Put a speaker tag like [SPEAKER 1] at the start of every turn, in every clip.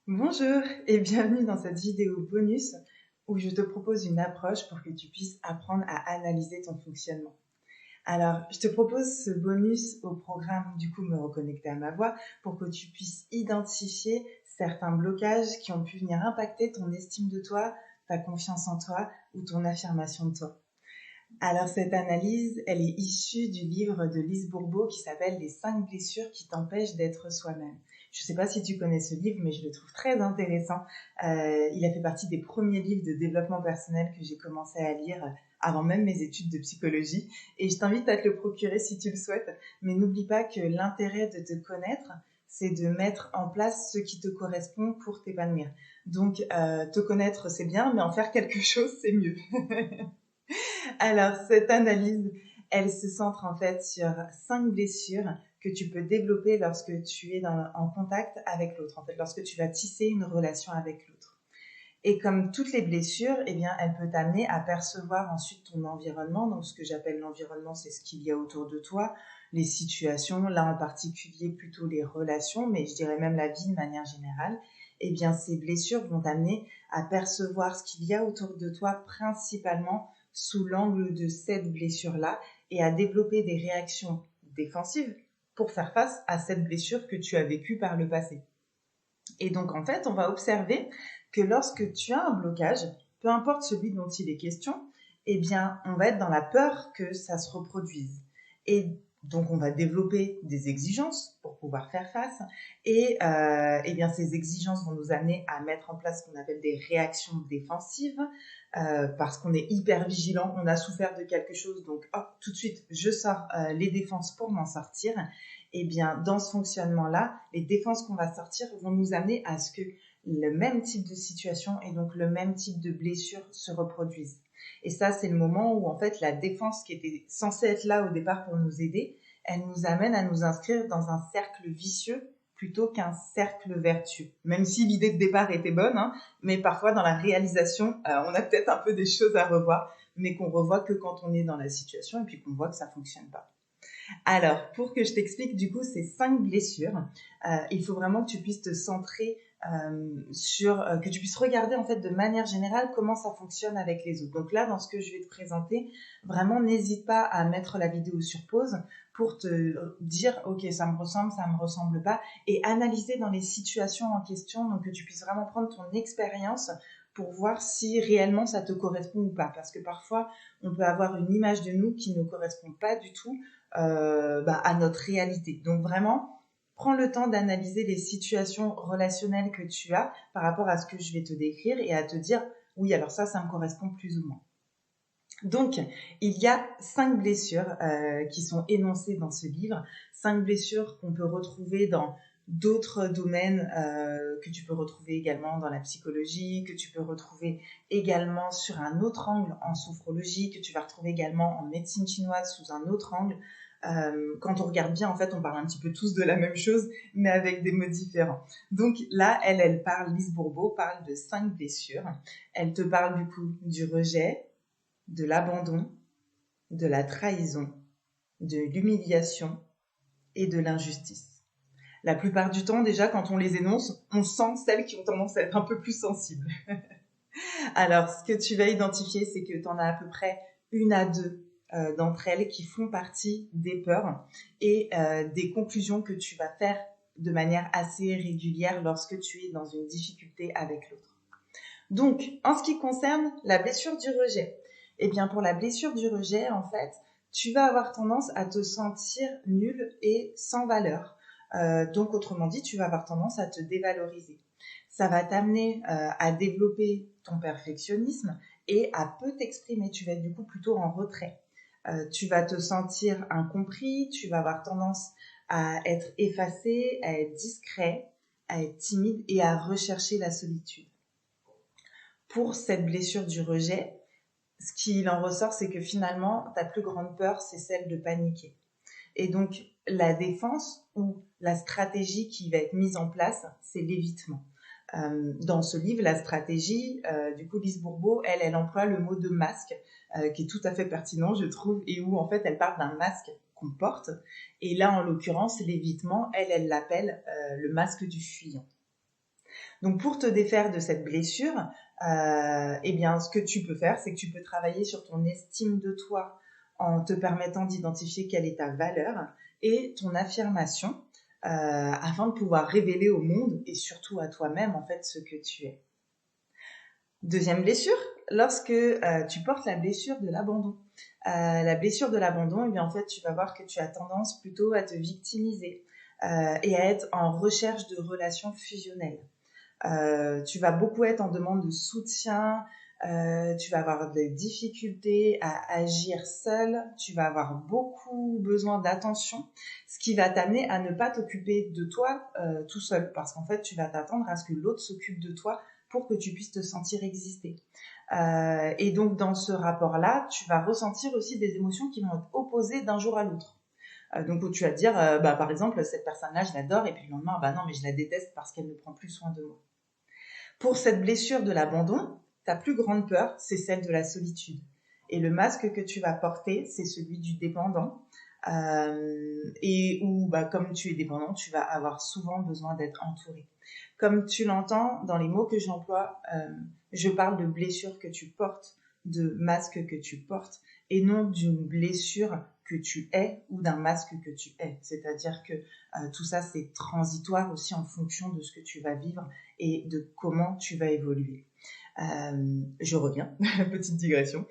[SPEAKER 1] Bonjour et bienvenue dans cette vidéo bonus où je te propose une approche pour que tu puisses apprendre à analyser ton fonctionnement. Alors, je te propose ce bonus au programme du coup Me reconnecter à ma voix pour que tu puisses identifier certains blocages qui ont pu venir impacter ton estime de toi, ta confiance en toi ou ton affirmation de toi. Alors cette analyse, elle est issue du livre de Lise Bourbeau qui s'appelle Les 5 blessures qui t'empêchent d'être soi-même. Je ne sais pas si tu connais ce livre, mais je le trouve très intéressant. Il a fait partie des premiers livres de développement personnel que j'ai commencé à lire avant même mes études de psychologie. Et je t'invite à te le procurer si tu le souhaites. Mais n'oublie pas que l'intérêt de te connaître, c'est de mettre en place ce qui te correspond pour t'épanouir. Donc, te connaître, c'est bien, mais en faire quelque chose, c'est mieux. Alors, cette analyse, elle se centre en fait sur 5 blessures que tu peux développer lorsque tu es en contact avec l'autre, en fait, lorsque tu vas tisser une relation avec l'autre. Et comme toutes les blessures, eh bien, elle peut t'amener à percevoir ensuite ton environnement. Donc, ce que j'appelle l'environnement, c'est ce qu'il y a autour de toi, les situations, là en particulier plutôt les relations, mais je dirais même la vie de manière générale. Eh bien, ces blessures vont t'amener à percevoir ce qu'il y a autour de toi, principalement sous l'angle de cette blessure-là, et à développer des réactions défensives pour faire face à cette blessure que tu as vécue par le passé. Et donc, en fait, on va observer que lorsque tu as un blocage, peu importe celui dont il est question, eh bien, on va être dans la peur que ça se reproduise. Et donc, on va développer des exigences pour pouvoir faire face. Et eh bien, ces exigences vont nous amener à mettre en place ce qu'on appelle des réactions défensives, parce qu'on est hyper vigilant, on a souffert de quelque chose, donc hop, tout de suite, je sors les défenses pour m'en sortir. Eh bien, dans ce fonctionnement-là, les défenses qu'on va sortir vont nous amener à ce que le même type de situation et donc le même type de blessure se reproduisent. Et ça, c'est le moment où, en fait, la défense qui était censée être là au départ pour nous aider, elle nous amène à nous inscrire dans un cercle vicieux plutôt qu'un cercle vertueux. Même si l'idée de départ était bonne, hein, mais parfois dans la réalisation, on a peut-être un peu des choses à revoir, mais qu'on revoit que quand on est dans la situation et puis qu'on voit que ça fonctionne pas. Alors, pour que je t'explique du coup ces 5 blessures, il faut vraiment que tu puisses te centrer que tu puisses regarder en fait de manière générale comment ça fonctionne avec les autres. Donc là, dans ce que je vais te présenter, vraiment n'hésite pas à mettre la vidéo sur pause pour te dire ok, ça me ressemble pas, et analyser dans les situations en question, donc que tu puisses vraiment prendre ton expérience pour voir si réellement ça te correspond ou pas. Parce que parfois, on peut avoir une image de nous qui ne correspond pas du tout à notre réalité. Donc vraiment, prends le temps d'analyser les situations relationnelles que tu as par rapport à ce que je vais te décrire et à te dire, oui, alors ça me correspond plus ou moins. Donc, il y a 5 blessures qui sont énoncées dans ce livre, 5 blessures qu'on peut retrouver dans d'autres domaines, que tu peux retrouver également dans la psychologie, que tu peux retrouver également sur un autre angle en sophrologie, que tu vas retrouver également en médecine chinoise sous un autre angle. Quand on regarde bien, en fait, on parle un petit peu tous de la même chose, mais avec des mots différents. Donc là, Lise Bourbeau parle de 5 blessures. Elle te parle du coup du rejet, de l'abandon, de la trahison, de l'humiliation et de l'injustice. La plupart du temps, déjà, quand on les énonce, on sent celles qui ont tendance à être un peu plus sensibles. Alors, ce que tu vas identifier, c'est que tu en as à peu près une à deux d'entre elles qui font partie des peurs et des conclusions que tu vas faire de manière assez régulière lorsque tu es dans une difficulté avec l'autre. Donc, en ce qui concerne la blessure du rejet, eh bien, pour la blessure du rejet, en fait, tu vas avoir tendance à te sentir nul et sans valeur. Donc, autrement dit, tu vas avoir tendance à te dévaloriser. Ça va t'amener à développer ton perfectionnisme et à peu t'exprimer. Tu vas être du coup plutôt en retrait. Tu vas te sentir incompris, tu vas avoir tendance à être effacé, à être discret, à être timide et à rechercher la solitude. Pour cette blessure du rejet, ce qu'il en ressort, c'est que finalement, ta plus grande peur, c'est celle de paniquer. Et donc, la défense ou la stratégie qui va être mise en place, c'est l'évitement. Dans ce livre, la stratégie, du coup, Lise Bourbeau, elle emploie le mot de masque, qui est tout à fait pertinent, je trouve, et où, en fait, elle parle d'un masque qu'on porte. Et là, en l'occurrence, l'évitement, elle l'appelle le masque du fuyant. Donc pour te défaire de cette blessure, eh bien ce que tu peux faire, c'est que tu peux travailler sur ton estime de toi en te permettant d'identifier quelle est ta valeur et ton affirmation afin de pouvoir révéler au monde et surtout à toi-même en fait ce que tu es. Deuxième blessure, lorsque tu portes la blessure de l'abandon. La blessure de l'abandon, eh bien, en fait, tu vas voir que tu as tendance plutôt à te victimiser et à être en recherche de relations fusionnelles. Tu vas beaucoup être en demande de soutien, tu vas avoir des difficultés à agir seul, tu vas avoir beaucoup besoin d'attention, ce qui va t'amener à ne pas t'occuper de toi tout seul, parce qu'en fait, tu vas t'attendre à ce que l'autre s'occupe de toi pour que tu puisses te sentir exister. Et donc, dans ce rapport-là, tu vas ressentir aussi des émotions qui vont être opposées d'un jour à l'autre. Donc, où tu vas te dire, par exemple, cette personne-là, je l'adore, et puis le lendemain, non, mais je la déteste parce qu'elle ne prend plus soin de moi. Pour cette blessure de l'abandon, ta plus grande peur, c'est celle de la solitude. Et le masque que tu vas porter, c'est celui du dépendant. Et où, comme tu es dépendant, tu vas avoir souvent besoin d'être entouré. Comme tu l'entends dans les mots que j'emploie, je parle de blessure que tu portes, de masque que tu portes, et non d'une blessure que tu es ou d'un masque que tu es. C'est-à-dire que tout ça, c'est transitoire aussi en fonction de ce que tu vas vivre et de comment tu vas évoluer. Je reviens, petite digression.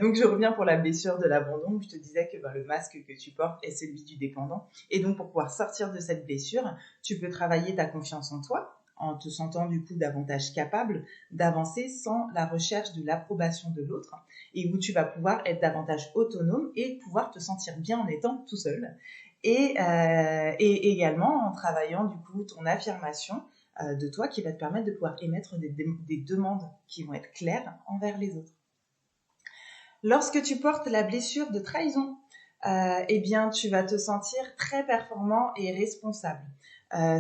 [SPEAKER 1] Donc je reviens pour la blessure de l'abandon. Je te disais que le masque que tu portes est celui du dépendant. Et donc pour pouvoir sortir de cette blessure, tu peux travailler ta confiance en toi, en te sentant du coup davantage capable d'avancer sans la recherche de l'approbation de l'autre, et où tu vas pouvoir être davantage autonome et pouvoir te sentir bien en étant tout seul. Et également en travaillant du coup ton affirmation de toi qui va te permettre de pouvoir émettre des demandes qui vont être claires envers les autres. Lorsque tu portes la blessure de trahison, eh bien, tu vas te sentir très performant et responsable.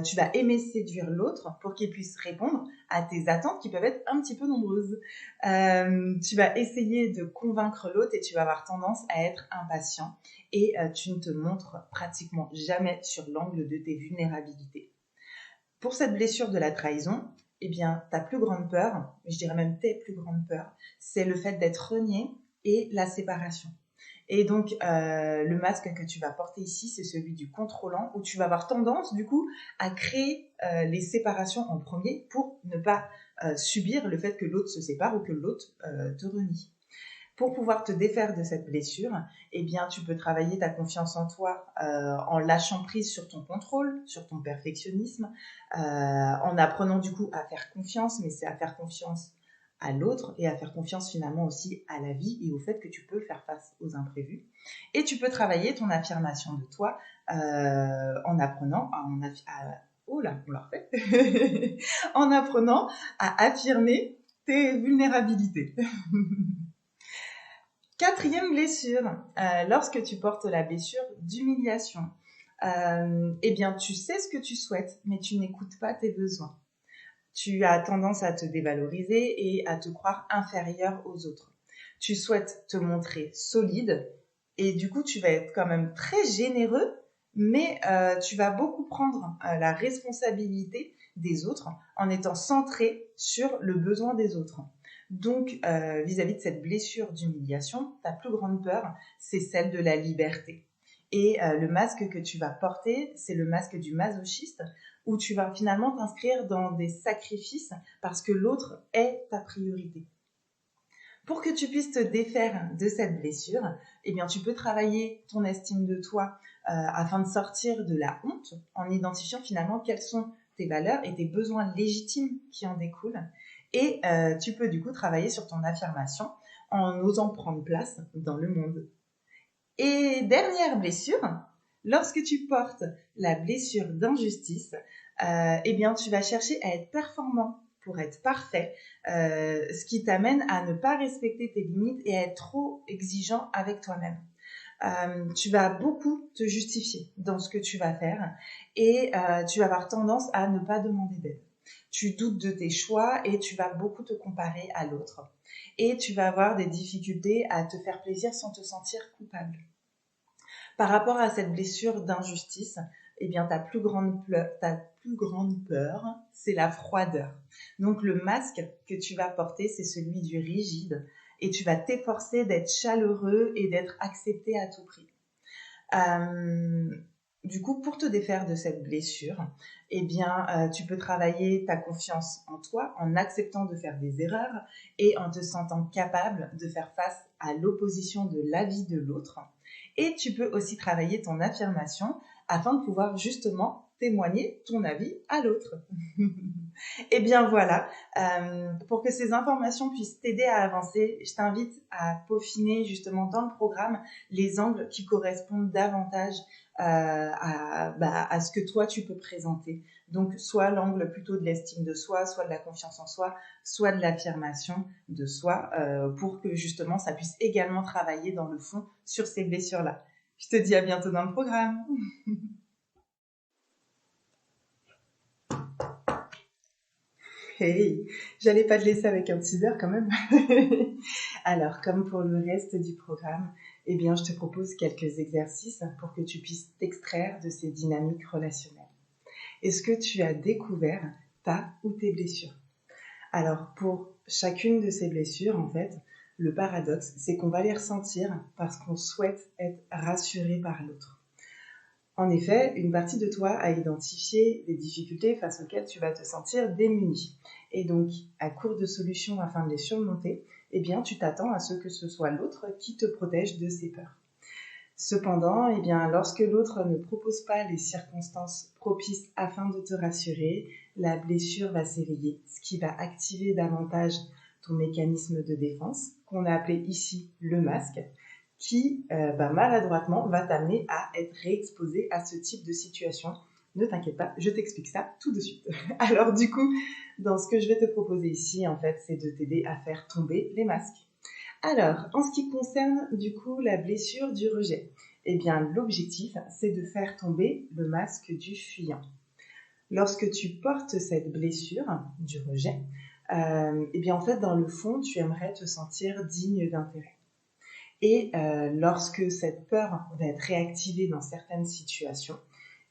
[SPEAKER 1] Tu vas aimer séduire l'autre pour qu'il puisse répondre à tes attentes qui peuvent être un petit peu nombreuses. Tu vas essayer de convaincre l'autre et tu vas avoir tendance à être impatient et tu ne te montres pratiquement jamais sur l'angle de tes vulnérabilités. Pour cette blessure de la trahison, eh bien, ta plus grande peur, je dirais même tes plus grandes peurs, c'est le fait d'être renié et la séparation. Et donc, le masque que tu vas porter ici, c'est celui du contrôlant, où tu vas avoir tendance, du coup, à créer les séparations en premier pour ne pas subir le fait que l'autre se sépare ou que l'autre te renie. Pour pouvoir te défaire de cette blessure, eh bien, tu peux travailler ta confiance en toi en lâchant prise sur ton contrôle, sur ton perfectionnisme, en apprenant du coup à faire confiance, mais c'est à faire confiance à l'autre et à faire confiance finalement aussi à la vie et au fait que tu peux faire face aux imprévus. Et tu peux travailler ton affirmation de toi en apprenant oh là, on l'a refait en apprenant à affirmer tes vulnérabilités. Quatrième blessure, lorsque tu portes la blessure d'humiliation, eh bien tu sais ce que tu souhaites, mais tu n'écoutes pas tes besoins. Tu as tendance à te dévaloriser et à te croire inférieur aux autres. Tu souhaites te montrer solide et du coup tu vas être quand même très généreux, mais tu vas beaucoup prendre la responsabilité des autres en étant centré sur le besoin des autres. Donc, vis-à-vis de cette blessure d'humiliation, ta plus grande peur, c'est celle de la liberté. Et le masque que tu vas porter, c'est le masque du masochiste, où tu vas finalement t'inscrire dans des sacrifices parce que l'autre est ta priorité. Pour que tu puisses te défaire de cette blessure, eh bien, tu peux travailler ton estime de toi afin de sortir de la honte en identifiant finalement quelles sont tes valeurs et tes besoins légitimes qui en découlent. Et tu peux du coup travailler sur ton affirmation en osant prendre place dans le monde. Et dernière blessure, lorsque tu portes la blessure d'injustice, eh bien tu vas chercher à être performant pour être parfait, ce qui t'amène à ne pas respecter tes limites et à être trop exigeant avec toi-même. Tu vas beaucoup te justifier dans ce que tu vas faire et tu vas avoir tendance à ne pas demander d'aide. Tu doutes de tes choix et tu vas beaucoup te comparer à l'autre. Et tu vas avoir des difficultés à te faire plaisir sans te sentir coupable. Par rapport à cette blessure d'injustice, eh bien, ta plus grande plus grande peur, c'est la froideur. Donc le masque que tu vas porter, c'est celui du rigide et tu vas t'efforcer d'être chaleureux et d'être accepté à tout prix. Du coup, pour te défaire de cette blessure, eh bien, tu peux travailler ta confiance en toi en acceptant de faire des erreurs et en te sentant capable de faire face à l'opposition de l'avis de l'autre. Et tu peux aussi travailler ton affirmation afin de pouvoir justement témoigner ton avis à l'autre. Et bien voilà, pour que ces informations puissent t'aider à avancer, je t'invite à peaufiner justement dans le programme les angles qui correspondent davantage à ce que toi tu peux présenter. Donc soit l'angle plutôt de l'estime de soi, soit de la confiance en soi, soit de l'affirmation de soi, pour que justement ça puisse également travailler dans le fond sur ces blessures-là. Je te dis à bientôt dans le programme. Hey, j'allais pas te laisser avec un teaser quand même. Alors, comme pour le reste du programme, eh bien, je te propose quelques exercices pour que tu puisses t'extraire de ces dynamiques relationnelles. Est-ce que tu as découvert ta ou tes blessures? Alors, pour chacune de ces blessures, en fait, le paradoxe, c'est qu'on va les ressentir parce qu'on souhaite être rassuré par l'autre. En effet, une partie de toi a identifié des difficultés face auxquelles tu vas te sentir démuni. Et donc, à court de solutions afin de les surmonter, eh bien, tu t'attends à ce que ce soit l'autre qui te protège de ces peurs. Cependant, eh bien, lorsque l'autre ne propose pas les circonstances propices afin de te rassurer, la blessure va s'éveiller, ce qui va activer davantage ton mécanisme de défense, qu'on a appelé ici le masque, qui maladroitement va t'amener à être réexposé à ce type de situation. Ne t'inquiète pas, je t'explique ça tout de suite. Alors du coup, dans ce que je vais te proposer ici, en fait, c'est de t'aider à faire tomber les masques. Alors, en ce qui concerne du coup la blessure du rejet, eh bien l'objectif, c'est de faire tomber le masque du fuyant. Lorsque tu portes cette blessure du rejet, eh bien en fait dans le fond, tu aimerais te sentir digne d'intérêt. Et lorsque cette peur va être réactivée dans certaines situations,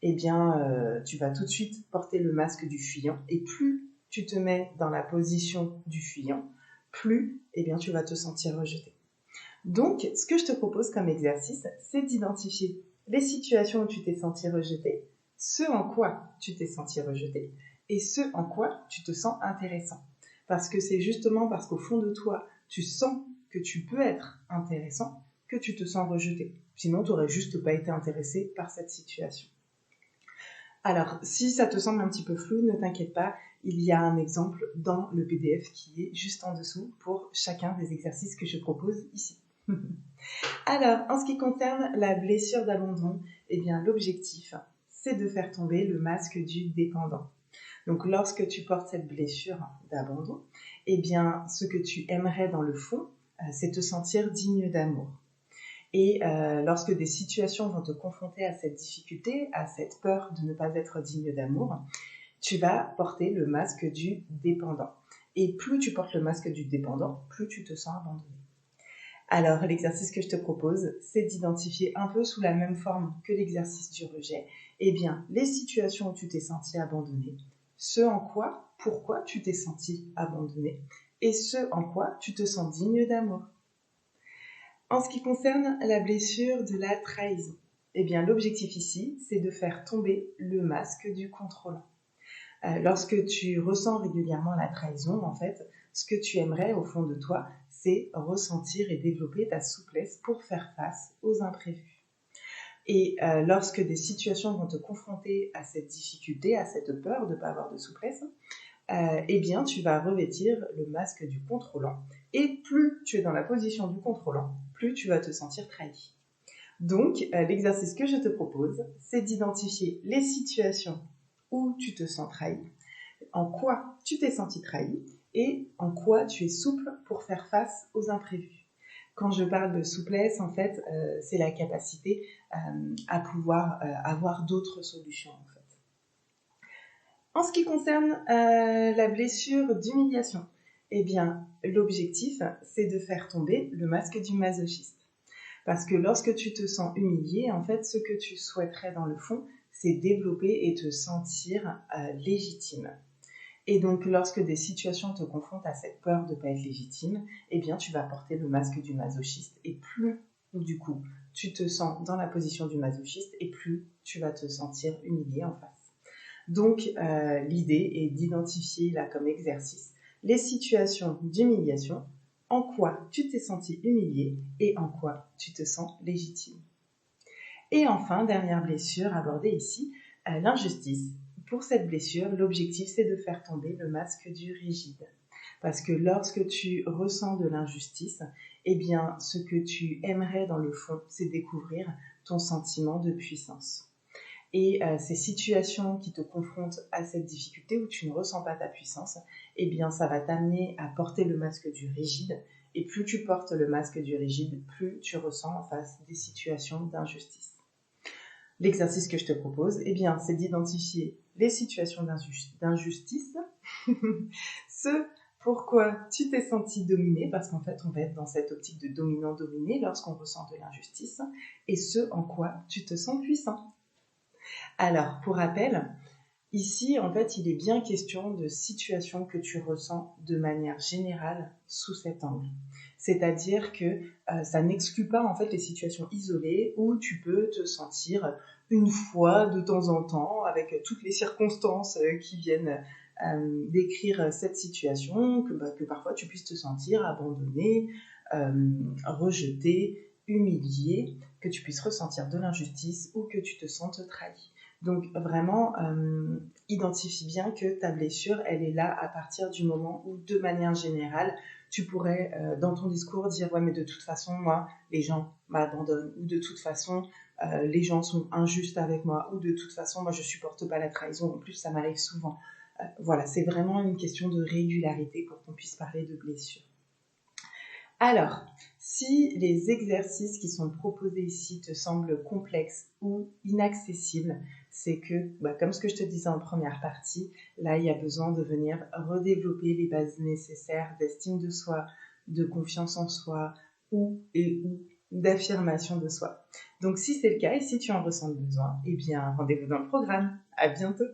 [SPEAKER 1] eh bien, tu vas tout de suite porter le masque du fuyant. Et plus tu te mets dans la position du fuyant, plus eh bien, tu vas te sentir rejeté. Donc, ce que je te propose comme exercice, c'est d'identifier les situations où tu t'es senti rejeté, ce en quoi tu t'es senti rejeté et ce en quoi tu te sens intéressant. Parce que c'est justement parce qu'au fond de toi, tu sens que tu peux être intéressant que tu te sens rejeté. Sinon, tu n'aurais juste pas été intéressé par cette situation. Alors, si ça te semble un petit peu flou, ne t'inquiète pas, il y a un exemple dans le PDF qui est juste en dessous pour chacun des exercices que je propose ici. Alors, en ce qui concerne la blessure d'abandon, eh bien, l'objectif, c'est de faire tomber le masque du dépendant. Donc, lorsque tu portes cette blessure d'abandon, eh bien, ce que tu aimerais dans le fond, c'est te sentir digne d'amour. Et lorsque des situations vont te confronter à cette difficulté, à cette peur de ne pas être digne d'amour, tu vas porter le masque du dépendant. Et plus tu portes le masque du dépendant, plus tu te sens abandonné. Alors, l'exercice que je te propose, c'est d'identifier un peu sous la même forme que l'exercice du rejet, eh bien, les situations où tu t'es senti abandonné, ce en quoi, pourquoi tu t'es senti abandonné, et ce en quoi tu te sens digne d'amour. En ce qui concerne la blessure de la trahison, eh bien, l'objectif ici, c'est de faire tomber le masque du contrôlant. Lorsque tu ressens régulièrement la trahison, en fait, ce que tu aimerais au fond de toi, c'est ressentir et développer ta souplesse pour faire face aux imprévus. Et lorsque des situations vont te confronter à cette difficulté, à cette peur de ne pas avoir de souplesse, eh bien, tu vas revêtir le masque du contrôlant. Et plus tu es dans la position du contrôlant, plus tu vas te sentir trahi. Donc, l'exercice que je te propose, c'est d'identifier les situations où tu te sens trahi, en quoi tu t'es senti trahi et en quoi tu es souple pour faire face aux imprévus. Quand je parle de souplesse, en fait, c'est la capacité à pouvoir avoir d'autres solutions. En fait. En ce qui concerne la blessure d'humiliation, eh bien, l'objectif, c'est de faire tomber le masque du masochiste. Parce que lorsque tu te sens humilié, en fait, ce que tu souhaiterais dans le fond, c'est développer et te sentir légitime. Et donc, lorsque des situations te confrontent à cette peur de ne pas être légitime, eh bien, tu vas porter le masque du masochiste. Et plus, du coup, tu te sens dans la position du masochiste, et plus tu vas te sentir humilié en face. Donc, l'idée est d'identifier, là, comme exercice, les situations d'humiliation, en quoi tu t'es senti humilié et en quoi tu te sens légitime. Et enfin, dernière blessure abordée ici, l'injustice. Pour cette blessure, l'objectif, c'est de faire tomber le masque du rigide. Parce que lorsque tu ressens de l'injustice, eh bien, ce que tu aimerais dans le fond, c'est découvrir ton sentiment de puissance. Et ces situations qui te confrontent à cette difficulté où tu ne ressens pas ta puissance, eh bien, ça va t'amener à porter le masque du rigide. Et plus tu portes le masque du rigide, plus tu ressens en face des situations d'injustice. L'exercice que je te propose, eh bien, c'est d'identifier les situations d'injustice, ce pourquoi tu t'es senti dominé, parce qu'en fait, on va être dans cette optique de dominant-dominé lorsqu'on ressent de l'injustice, et ce en quoi tu te sens puissant. Alors, pour rappel, ici, en fait, il est bien question de situations que tu ressens de manière générale sous cet angle. C'est-à-dire que ça n'exclut pas en fait les situations isolées où tu peux te sentir une fois de temps en temps avec toutes les circonstances qui viennent décrire cette situation, que parfois tu puisses te sentir abandonné, rejeté, humilié, que tu puisses ressentir de l'injustice ou que tu te sentes trahi. Donc vraiment, identifie bien que ta blessure, elle est là à partir du moment où, de manière générale, tu pourrais, dans ton discours, dire « ouais, mais de toute façon, moi, les gens m'abandonnent » ou « de toute façon, les gens sont injustes avec moi » ou « de toute façon, moi, je supporte pas la trahison, en plus, ça m'arrive souvent ». Voilà, c'est vraiment une question de régularité pour qu'on puisse parler de blessure. Alors, si les exercices qui sont proposés ici te semblent complexes ou inaccessibles, c'est que, comme ce que je te disais en première partie, là, il y a besoin de venir redévelopper les bases nécessaires d'estime de soi, de confiance en soi ou d'affirmation de soi. Donc, si c'est le cas et si tu en ressens le besoin, eh bien, rendez-vous dans le programme. À bientôt!